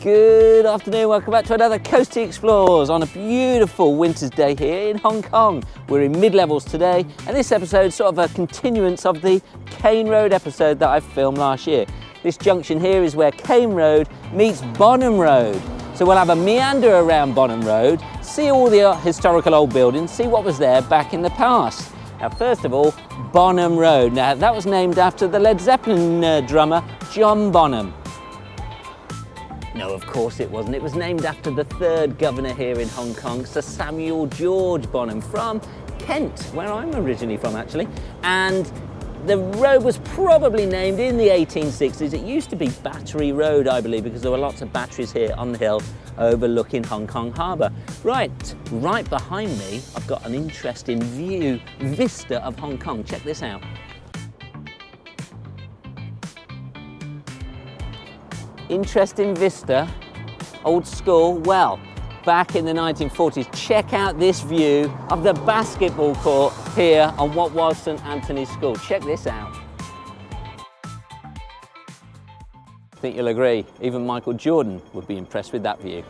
Good afternoon, welcome back to another Coastie Explores on a beautiful winter's day here in Hong Kong. We're in mid-levels today, and this episode is sort of a continuance of the Cane Road episode that I filmed last year. This junction here is where Cane Road meets Bonham Road. So we'll have a meander around Bonham Road, see all the historical old buildings, see what was there back in the past. Now first of all, Bonham Road. Now that was named after the Led Zeppelin drummer, John Bonham. No, of course it wasn't. It was named after the third governor here in Hong Kong, Sir Samuel George Bonham from Kent, where I'm originally from actually. And the road was probably named in the 1860s. It used to be Battery Road, I believe, because there were lots of batteries here on the hill overlooking Hong Kong Harbour. Right behind me, I've got an interesting vista of Hong Kong. Check this out. Interesting vista, old school. Well, back in the 1940s, check out this view of the basketball court here on what was St Anthony's School. Check this out. I think you'll agree, even Michael Jordan would be impressed with that view.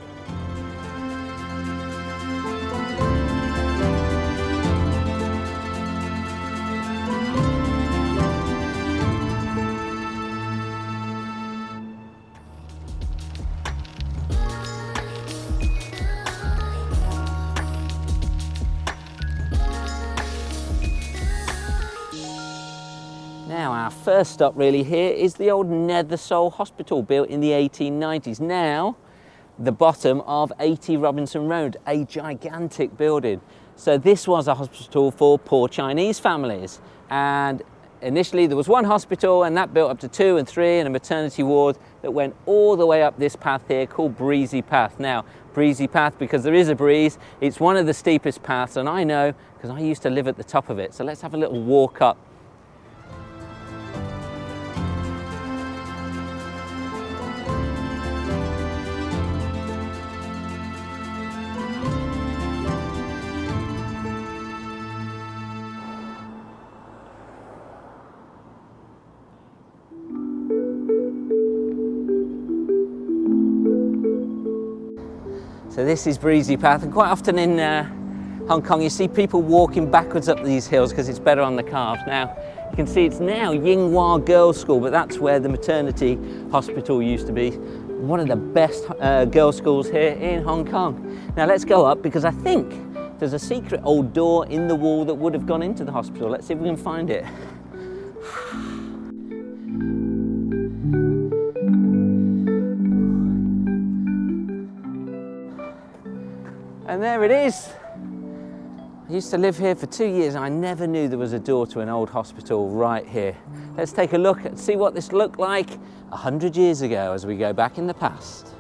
Now our first stop really here is the Old Nethersole Hospital, built in the 1890s. Now the bottom of 80 Robinson Road, a gigantic building. So this was a hospital for poor Chinese families, and initially there was one hospital and that built up to 2 and 3 and a maternity ward that went all the way up this path here called Breezy Path. Now Breezy Path, because there is a breeze, it's one of the steepest paths, and I know because I used to live at the top of it. So let's have a little walk up. So this is Breezy Path, and quite often in Hong Kong you see people walking backwards up these hills because it's better on the calves. Now you can see it's now Ying Hua Girls' School, but that's where the maternity hospital used to be. One of the best girls' schools here in Hong Kong. Now let's go up, because I think there's a secret old door in the wall that would have gone into the hospital. Let's see if we can find it. And there it is. I used to live here for 2 years and I never knew there was a door to an old hospital right here. Let's take a look and see what this looked like 100 years ago as we go back in the past.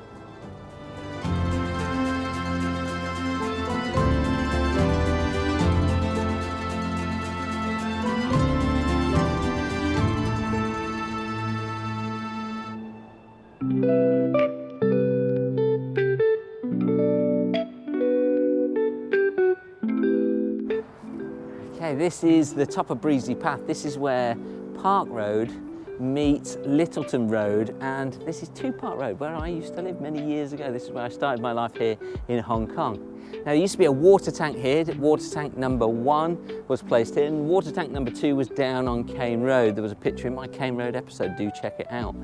Okay, this is the top of Breezy Path. This is where Park Road meets Littleton Road, and this is Park Road, where I used to live many years ago. This is where I started my life here in Hong Kong. Now there used to be a water tank here. Water tank number 1 was placed here, and water tank number 2 was down on Cane Road. There was a picture in my Cane Road episode, do check it out.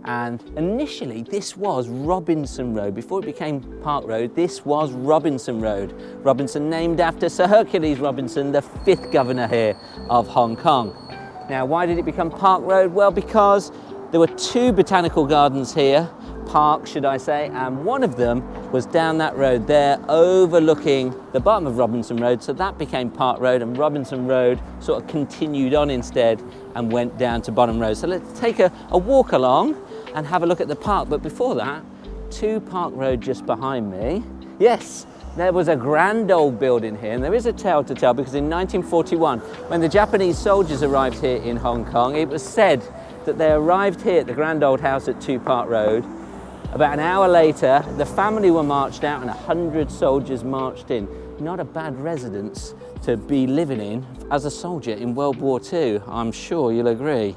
And initially this was Robinson Road. Before it became Park Road, this was Robinson Road. Robinson named after Sir Hercules Robinson, the 5th governor here of Hong Kong. Now why did it become Park Road? Well, because there were 2 botanical gardens here, parks should I say, and one of them was down that road there overlooking the bottom of Robinson Road, so that became Park Road, and Robinson Road sort of continued on instead and went down to Bonham Road. So let's take a walk along and have a look at the park. But before that, 2 Park Road just behind me. Yes, there was a grand old building here, and there is a tale to tell, because in 1941, when the Japanese soldiers arrived here in Hong Kong, it was said that they arrived here at the grand old house at 2 Park Road. About an hour later, the family were marched out and 100 soldiers marched in. Not a bad residence to be living in as a soldier in World War II, I'm sure you'll agree.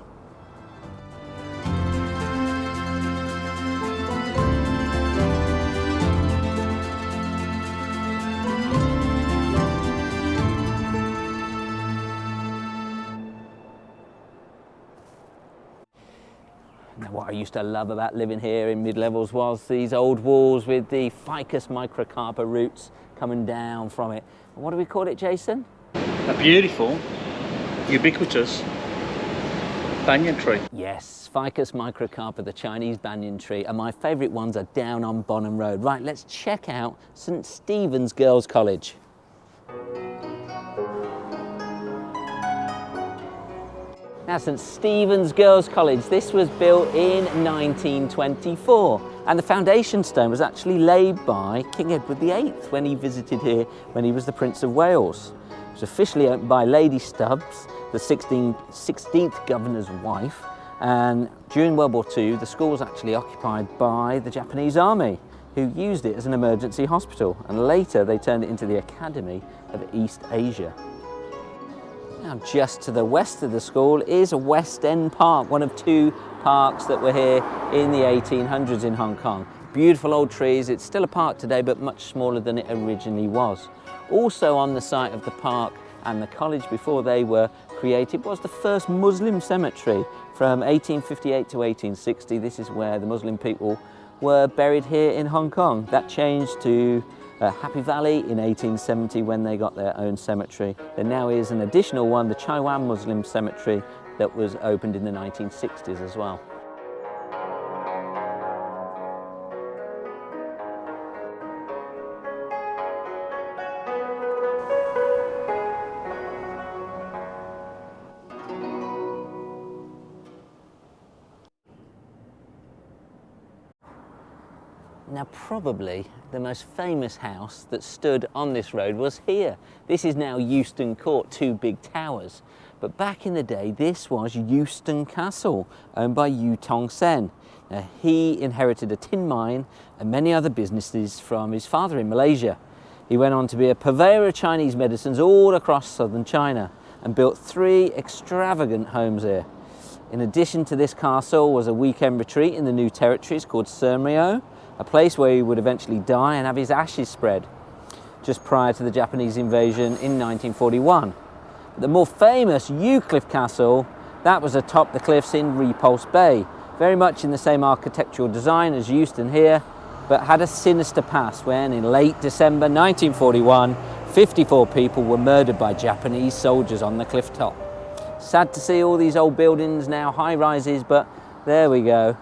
Now, what I used to love about living here in mid-levels was these old walls with the ficus microcarpa roots coming down from it. What do we call it, Jason? A beautiful, ubiquitous banyan tree. Yes, ficus microcarpa, the Chinese banyan tree, and my favourite ones are down on Bonham Road. Right, let's check out St Stephen's Girls' College. Now, St Stephen's Girls' College, this was built in 1924, and the foundation stone was actually laid by King Edward VIII when he visited here when he was the Prince of Wales. It was officially opened by Lady Stubbs, the 16th governor's wife, and during World War II the school was actually occupied by the Japanese army, who used it as an emergency hospital, and later they turned it into the Academy of East Asia. Now, just to the west of the school is West End Park, one of two parks that were here in the 1800s in Hong Kong. Beautiful old trees. It's still a park today, but much smaller than it originally was. Also on the site of the park and the college before they were created was the first Muslim cemetery from 1858 to 1860. This is where the Muslim people were buried here in Hong Kong. That changed to Happy Valley in 1870 when they got their own cemetery. There now is an additional one, the Chai Wan Muslim Cemetery, that was opened in the 1960s as well. Now, probably the most famous house that stood on this road was here. This is now Euston Court, two big towers. But back in the day, this was Euston Castle, owned by Yu Tong Sen. Now, he inherited a tin mine and many other businesses from his father in Malaysia. He went on to be a purveyor of Chinese medicines all across southern China and built 3 extravagant homes here. In addition to this castle was a weekend retreat in the New Territories called Sirmio, a place where he would eventually die and have his ashes spread, just prior to the Japanese invasion in 1941. The more famous Eucliffe Castle, that was atop the cliffs in Repulse Bay, very much in the same architectural design as Euston here, but had a sinister past when in late December 1941, 54 people were murdered by Japanese soldiers on the cliff top. Sad to see all these old buildings now high-rises, but there we go.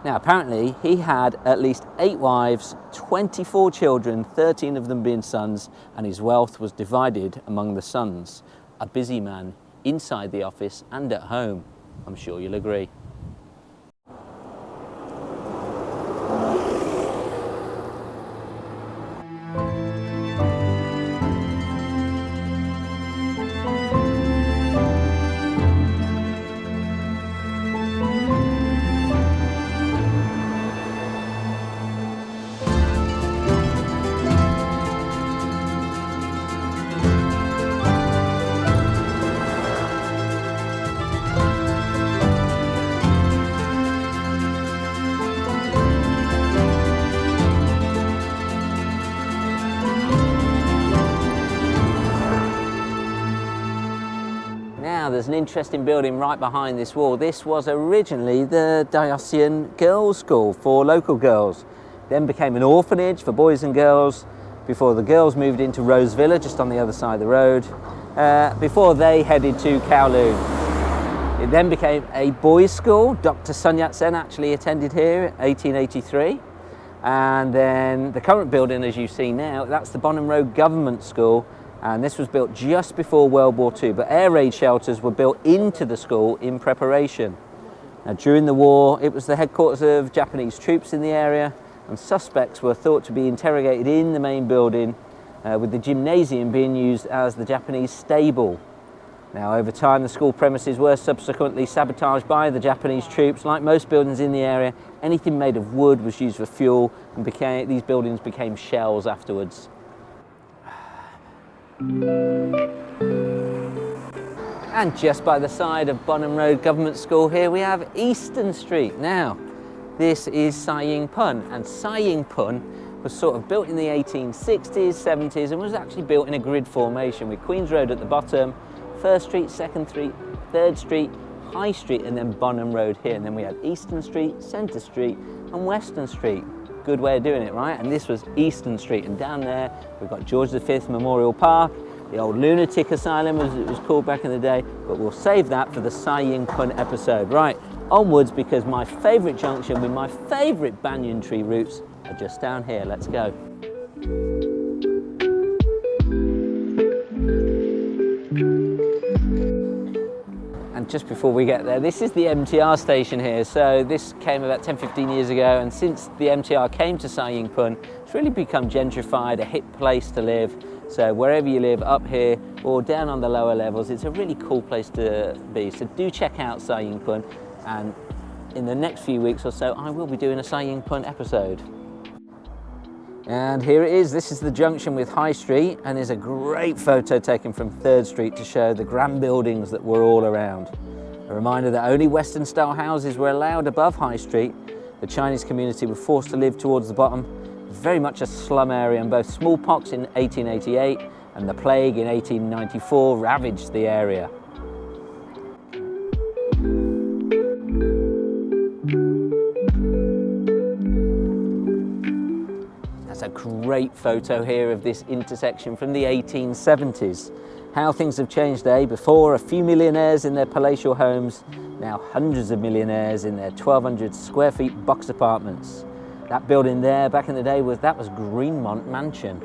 Now, apparently, he had at least 8 wives, 24 children, 13 of them being sons, and his wealth was divided among the sons. A busy man inside the office and at home, I'm sure you'll agree. There's an interesting building right behind this wall. This was originally the Diocesan Girls' School for local girls, then became an orphanage for boys and girls before the girls moved into Rose Villa just on the other side of the road, before they headed to Kowloon. It then became a boys' school. Dr. Sun Yat-sen actually attended here in 1883, and then the current building, as you see now, that's the Bonham Rd Government School. And this was built just before World War II, but air raid shelters were built into the school in preparation. Now, during the war, it was the headquarters of Japanese troops in the area, and suspects were thought to be interrogated in the main building, with the gymnasium being used as the Japanese stable. Now, over time, the school premises were subsequently sabotaged by the Japanese troops. Like most buildings in the area, anything made of wood was used for fuel, and these buildings became shells afterwards. And just by the side of Bonham Rd Government School here we have Euston Street. Now, this is Sai Ying Pun, and Sai Ying Pun was sort of built in the 1860s, 70s, and was actually built in a grid formation with Queen's Road at the bottom, 1st Street, 2nd Street, 3rd Street, High Street and then Bonham Road here. And then we had Euston Street, Centre Street and Western Street. Good way of doing it, right? And this was Euston Street. And down there, we've got George V Memorial Park, the old lunatic asylum as it was called back in the day. But we'll save that for the Sai Ying Pun episode. Right, onwards, because my favourite junction with my favourite banyan tree routes are just down here. Let's go. And just before we get there, this is the MTR station here. So this came about 10-15 years ago, and since the MTR came to Sai Ying Pun, it's really become gentrified, a hip place to live. So wherever you live, up here or down on the lower levels, it's a really cool place to be. So do check out Sai Ying Pun, and in the next few weeks or so, I will be doing a Sai Ying Pun episode. And here it is. This is the junction with High Street, and there's a great photo taken from 3rd Street to show the grand buildings that were all around. A reminder that only Western style houses were allowed above High Street. The Chinese community were forced to live towards the bottom. Very much a slum area, and both smallpox in 1888 and the plague in 1894 ravaged the area. A great photo here of this intersection from the 1870s. How things have changed, eh? Before, a few millionaires in their palatial homes, now hundreds of millionaires in their 1,200 square feet box apartments. That building there back in the day was Greenmont Mansion.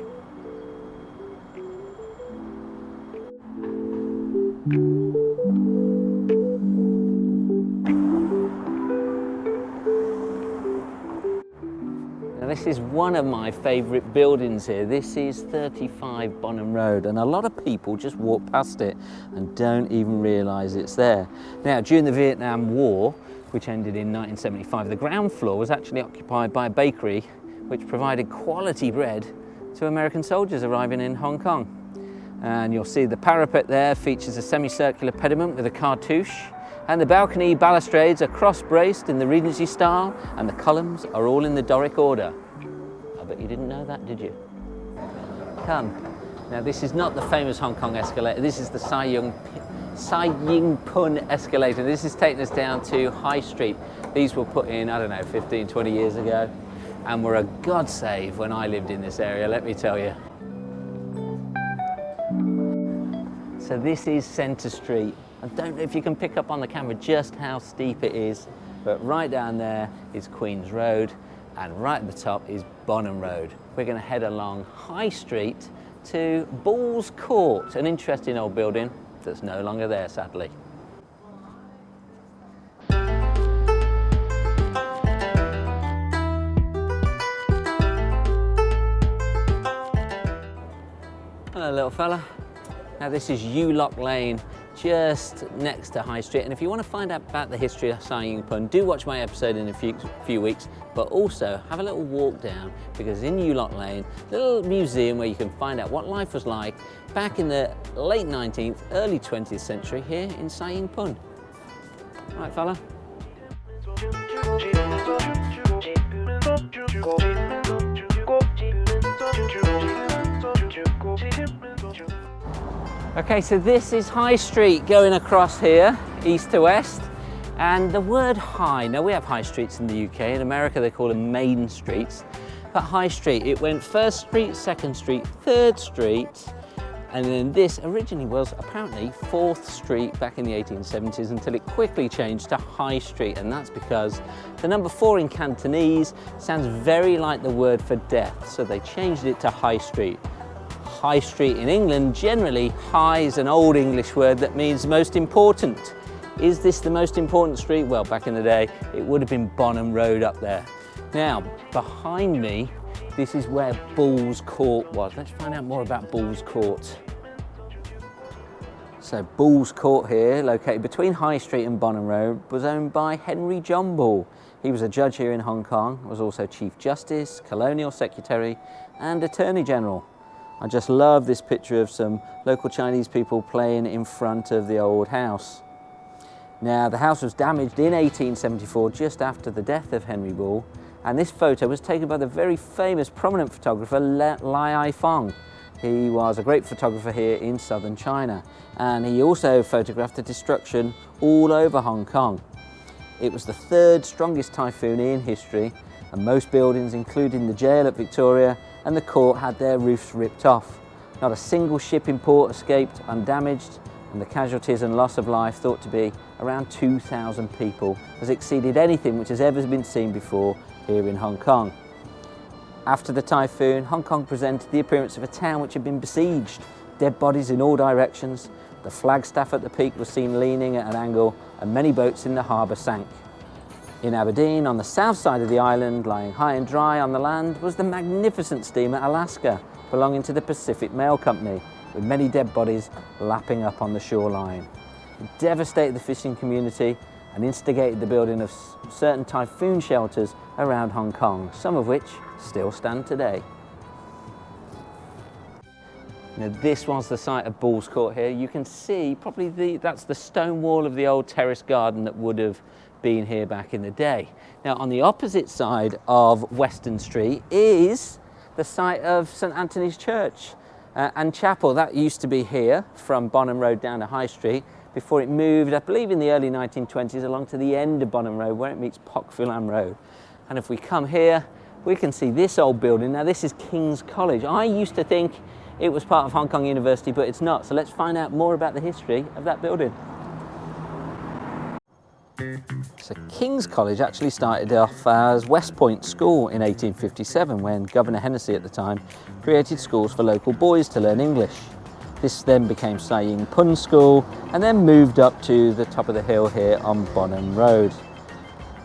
This is one of my favourite buildings here. This is 35 Bonham Road, and a lot of people just walk past it and don't even realise it's there. Now, during the Vietnam War, which ended in 1975, the ground floor was actually occupied by a bakery which provided quality bread to American soldiers arriving in Hong Kong. And you'll see the parapet there features a semicircular pediment with a cartouche, and the balcony balustrades are cross-braced in the Regency style, and the columns are all in the Doric order. I bet you didn't know that, did you? Come. Now, this is not the famous Hong Kong escalator. This is the Sai Ying Pun escalator. This is taking us down to High Street. These were put in, I don't know, 15, 20 years ago, and were a godsave when I lived in this area, let me tell you. So this is Centre Street. I don't know if you can pick up on the camera just how steep it is, but right down there is Queen's Road, and right at the top is Bonham Road. We're going to head along High Street to Bull's Court, an interesting old building that's no longer there, sadly. Hello, little fella. Now, this is Eucliffe Lane, just next to High Street, and if you want to find out about the history of Sai Ying Pun, do watch my episode in a few weeks, but also have a little walk down, because in Eucliffe Lane, a little museum where you can find out what life was like back in the late 19th, early 20th century here in Sai Ying Pun. Right, fella? Okay, so this is High Street going across here, east to west, and the word high, now we have high streets in the UK, in America they call them main streets, but High Street, it went 1st Street, 2nd Street, 3rd Street, and then this originally was apparently 4th Street back in the 1870s until it quickly changed to High Street, and that's because the number 4 in Cantonese sounds very like the word for death, so they changed it to High Street. High Street in England, generally, high is an old English word that means most important. Is this the most important street? Well, back in the day, it would have been Bonham Road up there. Now, behind me, this is where Bull's Court was. Let's find out more about Bull's Court. So Bull's Court here, located between High Street and Bonham Road, was owned by Henry John Bull. He was a judge here in Hong Kong, was also Chief Justice, Colonial Secretary, and Attorney General. I just love this picture of some local Chinese people playing in front of the old house. Now, the house was damaged in 1874, just after the death of Henry Bull, and this photo was taken by the very famous prominent photographer Lai Fong. He was a great photographer here in southern China, and he also photographed the destruction all over Hong Kong. It was the third strongest typhoon in history, and most buildings, including the jail at Victoria and the court, had their roofs ripped off. Not a single ship in port escaped undamaged, and the casualties and loss of life, thought to be around 2,000 people, has exceeded anything which has ever been seen before here in Hong Kong. After the typhoon, Hong Kong presented the appearance of a town which had been besieged, dead bodies in all directions. The flagstaff at the peak was seen leaning at an angle, and many boats in the harbour sank. In Aberdeen, on the south side of the island, lying high and dry on the land, was the magnificent steamer Alaska, belonging to the Pacific Mail Company, with many dead bodies lapping up on the shoreline. It devastated the fishing community and instigated the building of certain typhoon shelters around Hong Kong, some of which still stand today. Now, this was the site of Bull's Court here. You can see probably that's the stone wall of the old terrace garden that would have been here back in the day. Now, on the opposite side of Western Street is the site of St Anthony's Church and Chapel. That used to be here from Bonham Road down to High Street before it moved, I believe in the early 1920s, along to the end of Bonham Road where it meets Pok Fu Lam Road. And if we come here, we can see this old building. Now, this is King's College. I used to think it was part of Hong Kong University, but it's not. So let's find out more about the history of that building. So King's College actually started off as West Point School in 1857, when Governor Hennessy at the time created schools for local boys to learn English. This then became Sai Ying Pun School, and then moved up to the top of the hill here on Bonham Road.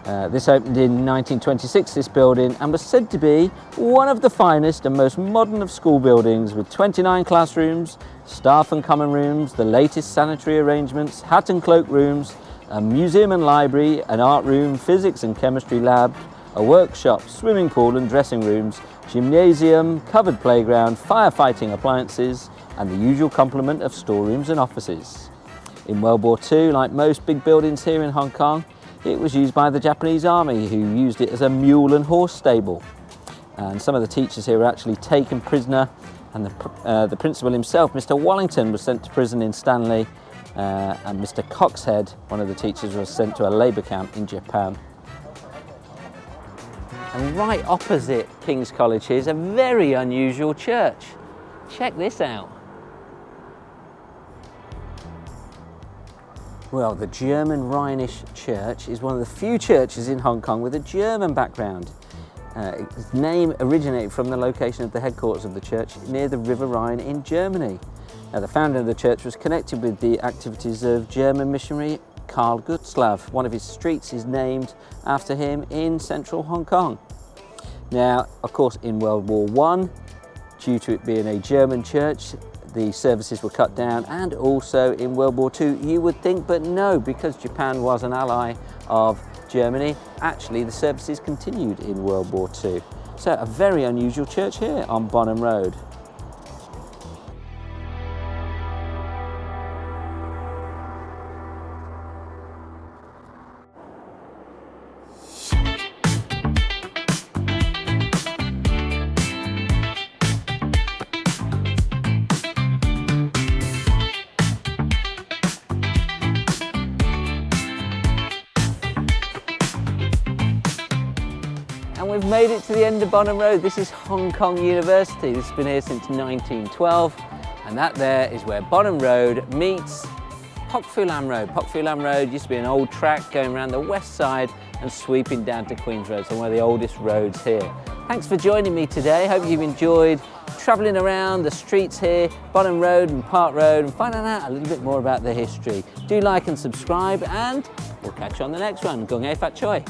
This opened in 1926, this building, and was said to be one of the finest and most modern of school buildings, with 29 classrooms, staff and common rooms, the latest sanitary arrangements, hat and cloak rooms, a museum and library, an art room, physics and chemistry lab, a workshop, swimming pool and dressing rooms, gymnasium, covered playground, firefighting appliances, and the usual complement of storerooms and offices. In World War II, like most big buildings here in Hong Kong, it was used by the Japanese Army, who used it as a mule and horse stable. And some of the teachers here were actually taken prisoner, and the principal himself, Mr. Wallington, was sent to prison in Stanley, and Mr. Coxhead, one of the teachers, was sent to a labour camp in Japan. And right opposite King's College here is a very unusual church. Check this out. Well, the German Rhenish Church is one of the few churches in Hong Kong with a German background. Its name originated from the location of the headquarters of the church near the River Rhine in Germany. Now, the founder of the church was connected with the activities of German missionary Karl Gutzlav. One of his streets is named after him in central Hong Kong. Now, of course, in World War I, due to it being a German church, the services were cut down, and also in World War II, you would think, but no, because Japan was an ally of Germany, actually the services continued in World War II. So a very unusual church here on Bonham Road. And we've made it to the end of Bonham Road. This is Hong Kong University. This has been here since 1912, and that there is where Bonham Road meets Pok Fu Lam Road. Pok Fu Lam Road used to be an old track going around the west side and sweeping down to Queen's Road, so one of the oldest roads here. Thanks for joining me today. Hope you've enjoyed travelling around the streets here, Bonham Road and Park Road, and finding out a little bit more about the history. Do like and subscribe, and we'll catch you on the next one. Gung Hei Fat Choi.